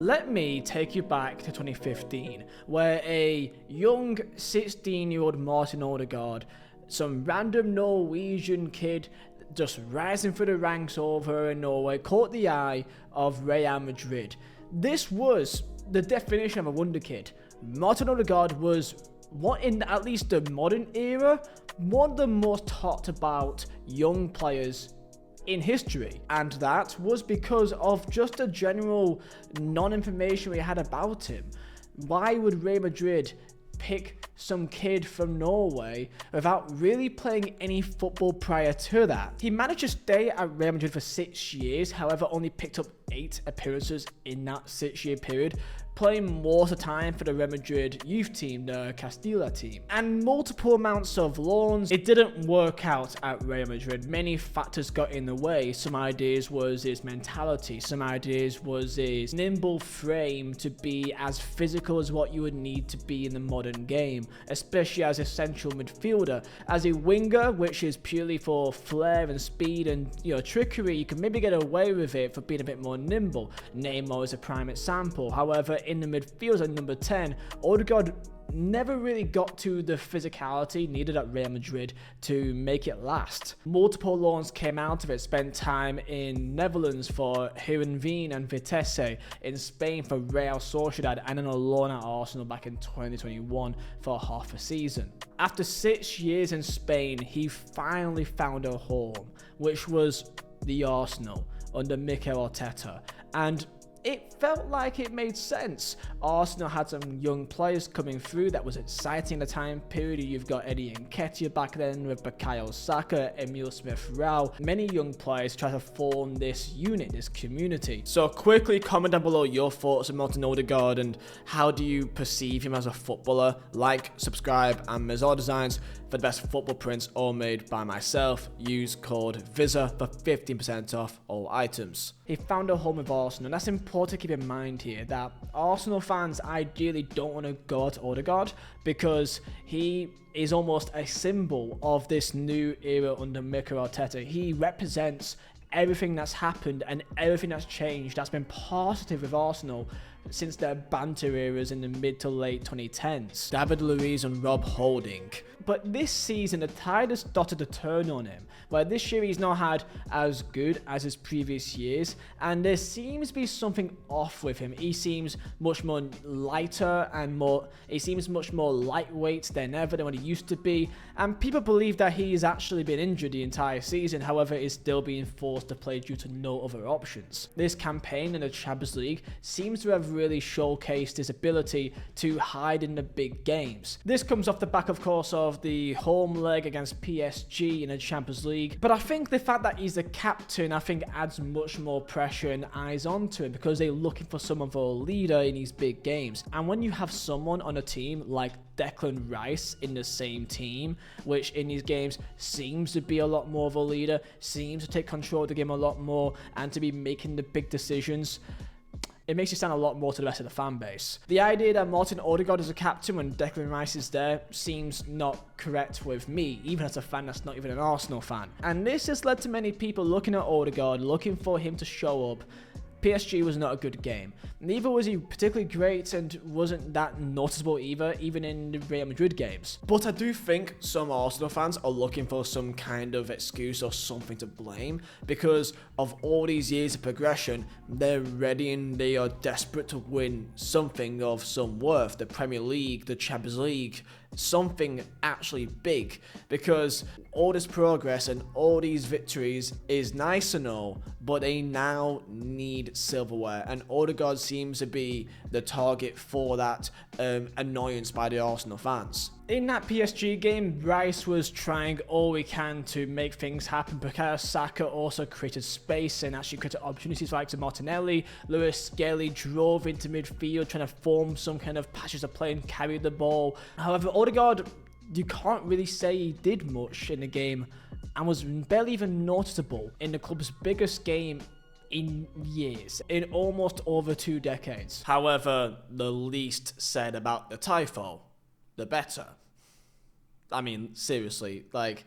Let me take you back to 2015, where a young 16-year-old Martin Ødegaard, some random Norwegian kid just rising through the ranks over in Norway, caught the eye of Real Madrid. This was the definition of a wonder kid. Martin Ødegaard was, what in at least the modern era, one of the most talked about young players in history, and that was because of just the general non-information we had about him. Why would Real Madrid pick some kid from Norway without really playing any football prior to that? He managed to stay at Real Madrid for 6 years, however only picked up 8 appearances in that 6-year period, playing most of the time for the Real Madrid youth team, the Castilla team, and multiple amounts of loans. It didn't work out at Real Madrid. Many factors got in the way. Some ideas was his mentality, some ideas was his nimble frame to be as physical as what you would need to be in the modern game, especially as a central midfielder. As a winger, which is purely for flair and speed and trickery, you can maybe get away with it for being a bit more nimble. Neymar is a prime example. However, in the midfield at number 10, Ødegaard never really got to the physicality needed at Real Madrid to make it last. Multiple loans came out of it, spent time in Netherlands for Heerenveen and Vizeh, in Spain for Real Sociedad, and then a loan at Arsenal back in 2021 for half a season. After 6 years in Spain, he finally found a home, which was the Arsenal under Mikel Arteta, and it felt like it made sense. Arsenal had some young players coming through that was exciting at the time period. You've got Eddie Enquires back then with Bukayo Saka, Emil Smith-Rowe. Many young players try to form this unit, this community. So quickly comment down below your thoughts on Martin Ødegaard and how do you perceive him as a footballer. Like, subscribe, and Vizeh Designs for the best football prints all made by myself. Use code Vizeh for 15% off all items. He found a home with Arsenal, and that's important to keep in mind here, that Arsenal fans ideally don't want to go to Ødegaard because he is almost a symbol of this new era under Mikel Arteta. He represents everything that's happened and everything that's changed that's been positive with Arsenal since their banter eras in the mid to late 2010s. David Luiz and Rob Holding. But this season, the tide has started to turn on him, where this year he's not had as good as his previous years, and there seems to be something off with him. He seems much more lighter and he seems much more lightweight than ever than what he used to be, and people believe that he has actually been injured the entire season, however is still being forced to play due to no other options. This campaign in the Champions League seems to have really showcased his ability to hide in the big games. This comes off the back, of course, of the home leg against PSG in the Champions League, but I think the fact that he's the captain, I think adds much more pressure and eyes onto him because they're looking for someone for a leader in these big games. And when you have someone on a team like Declan Rice in the same team, which in these games seems to be a lot more of a leader, seems to take control of the game a lot more and to be making the big decisions, it makes you stand a lot more to the rest of the fan base. The idea that Martin Ødegaard is a captain when Declan Rice is there seems not correct with me, even as a fan that's not even an Arsenal fan. And this has led to many people looking at Ødegaard, looking for him to show up. PSG was not a good game. Neither was he particularly great and wasn't that noticeable either, even in the Real Madrid games. But I do think some Arsenal fans are looking for some kind of excuse or something to blame because of all these years of progression. They're ready and they are desperate to win something of some worth, the Premier League, the Champions League, something actually big, because all this progress and all these victories is nice and all, but they now need silverware, and Ødegaard seems to be the target for that annoyance by the Arsenal fans. In that PSG game, Rice was trying all he can to make things happen. Bukayo Saka also created space and actually created opportunities like to Martinelli. Lewis Skelly drove into midfield trying to form some kind of patches of play and carry the ball. However, Ødegaard, you can't really say he did much in the game and was barely even noticeable in the club's biggest game in years, in almost over 2 decades. However, the least said about the Tifo, the better. I mean, seriously, like,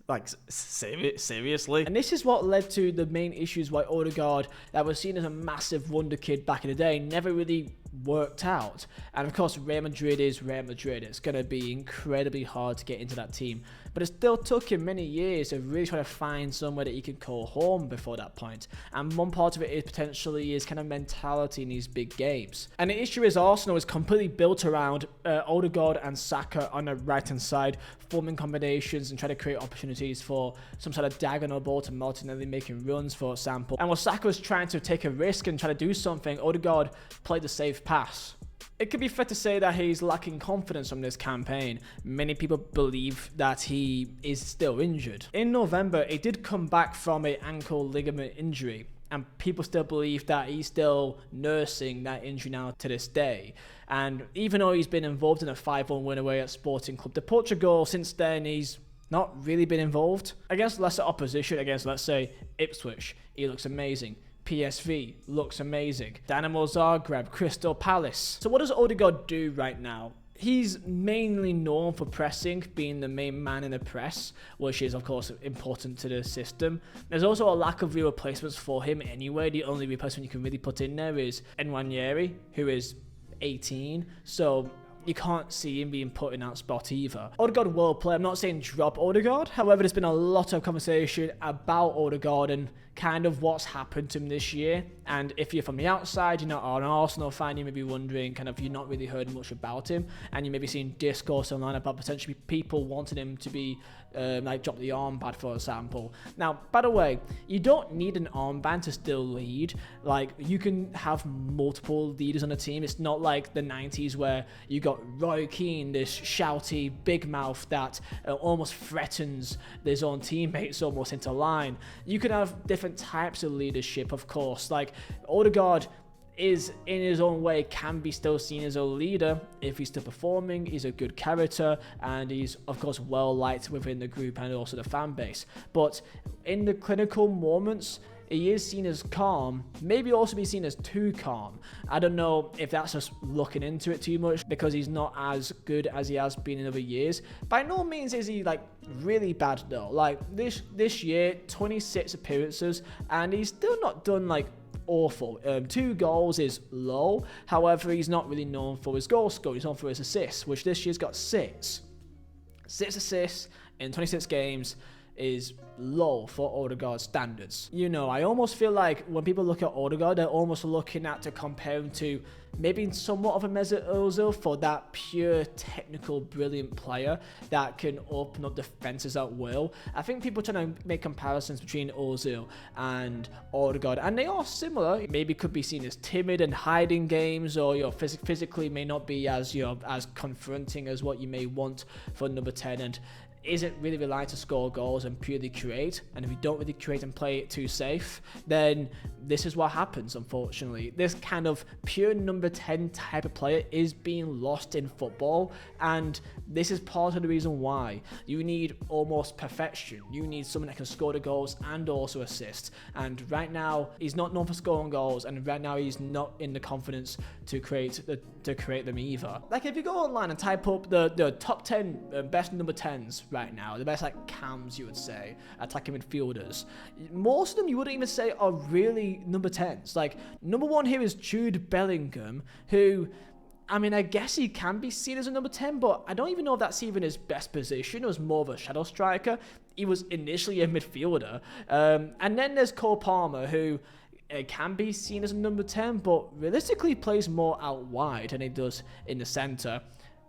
Like, seriously? And this is what led to the main issues why Ødegaard, that was seen as a massive wonder kid back in the day, never really worked out. And of course, Real Madrid is Real Madrid. It's going to be incredibly hard to get into that team. But it still took him many years of really trying to find somewhere that he could call home before that point. And one part of it is potentially his kind of mentality in these big games. And the issue is Arsenal is completely built around Ødegaard and Saka on the right-hand side, forming combinations and trying to create opportunities for some sort of diagonal ball to Martinelli making runs, for example. And while Saka was trying to take a risk and try to do something, Ødegaard played the safe pass. It could be fair to say that he's lacking confidence from this campaign. Many people believe that he is still injured. In November, he did come back from an ankle ligament injury, and people still believe that he's still nursing that injury now to this day. And even though he's been involved in a 5-1 win away at Sporting Club de Portugal, since then he's not really been involved. Against lesser opposition, against, let's say, Ipswich, he looks amazing. PSV looks amazing. Dynamo Zagreb, Crystal Palace. So what does Ødegaard do right now? He's mainly known for pressing, being the main man in the press, which is of course important to the system. There's also a lack of real replacements for him anyway. The only replacement you can really put in there is Enquires, who is 18. So you can't see him being put in that spot either. Ødegaard will play. I'm not saying drop Ødegaard. However, there's been a lot of conversation about Ødegaard and kind of what's happened to him this year. And if you're from the outside, you're not an Arsenal fan, you may be wondering, kind of, you've not really heard much about him, and you may be seeing discourse online about potentially people wanting him to be like drop the armband, for example. Now, by the way, you don't need an armband to still lead. Like, you can have multiple leaders on a team. It's not like the 90s where you got Roy Keane, this shouty big mouth that almost threatens his own teammates almost into line. You can have different types of leadership, of course. Like, Ødegaard is, in his own way, can be still seen as a leader if he's still performing. He's a good character, and he's of course well liked within the group and also the fan base. But in the clinical moments, he is seen as calm, maybe also be seen as too calm. I don't know if that's just looking into it too much because he's not as good as he has been in other years. By no means is he like really bad though. Like this year, 26 appearances, and he's still not done like awful. 2 goals is low. However, he's not really known for his goal score. He's known for his assists, which this year's got 6. 6 assists in 26 games is low for Ødegaard's standards. You know, I almost feel like when people look at Ødegaard, they're almost looking at to compare him to maybe somewhat of a Mesut Ozil for that pure technical brilliant player that can open up defenses at will. I think people are trying to make comparisons between Ozil and Ødegaard, and they are similar. Maybe could be seen as timid and hiding games, or physically may not be as as confronting as what you may want for number 10, and isn't really reliant to score goals and purely create. And if you don't really create and play it too safe, then this is what happens, unfortunately. This kind of pure number 10 type of player is being lost in football, and this is part of the reason why. You need almost perfection. You need someone that can score the goals and also assist. And right now, he's not known for scoring goals, and right now he's not in the confidence to create them either. Like, if you go online and type up the top 10 best number 10s right now, the best like cams, you would say, attacking midfielders, most of them you wouldn't even say are really number 10s. Like, number 1 here is Jude Bellingham, who, I mean, I guess he can be seen as a number 10, but I don't even know if that's even his best position. It was more of a shadow striker. He was initially a midfielder. And then there's Cole Palmer, who can be seen as a number 10, but realistically plays more out wide than he does in the centre.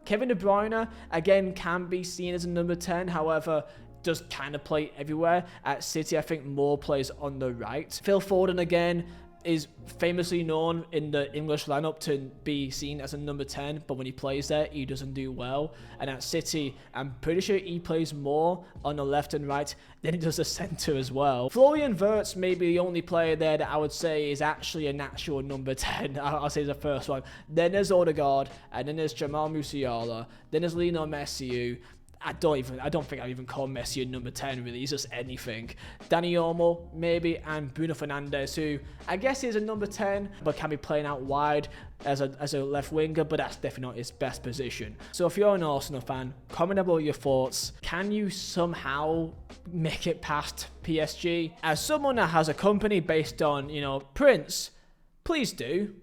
Kevin De Bruyne, again, can be seen as a number 10, however, does kind of play everywhere. At City, I think more plays on the right. Phil Foden, again, is famously known in the English lineup to be seen as a number 10, but when he plays there, he doesn't do well. And at City, I'm pretty sure he plays more on the left and right than he does the centre as well. Florian Wirtz may be the only player there that I would say is actually an actual number 10. I'll say the first one. Then there's Ødegaard, and then there's Jamal Musiala, then there's Lionel Messi, I don't think I'd even call Messi a number 10 really. He's just anything. Dani Olmo maybe, and Bruno Fernandes, who I guess is a number 10 but can be playing out wide as a left winger, but that's definitely not his best position. So if you're an Arsenal fan, comment about your thoughts. Can you somehow make it past PSG? As someone that has a company based on, you know, Prince, please do.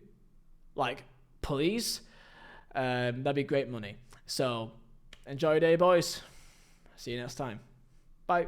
Like, please. That'd be great money. So enjoy your day, boys. See you next time. Bye.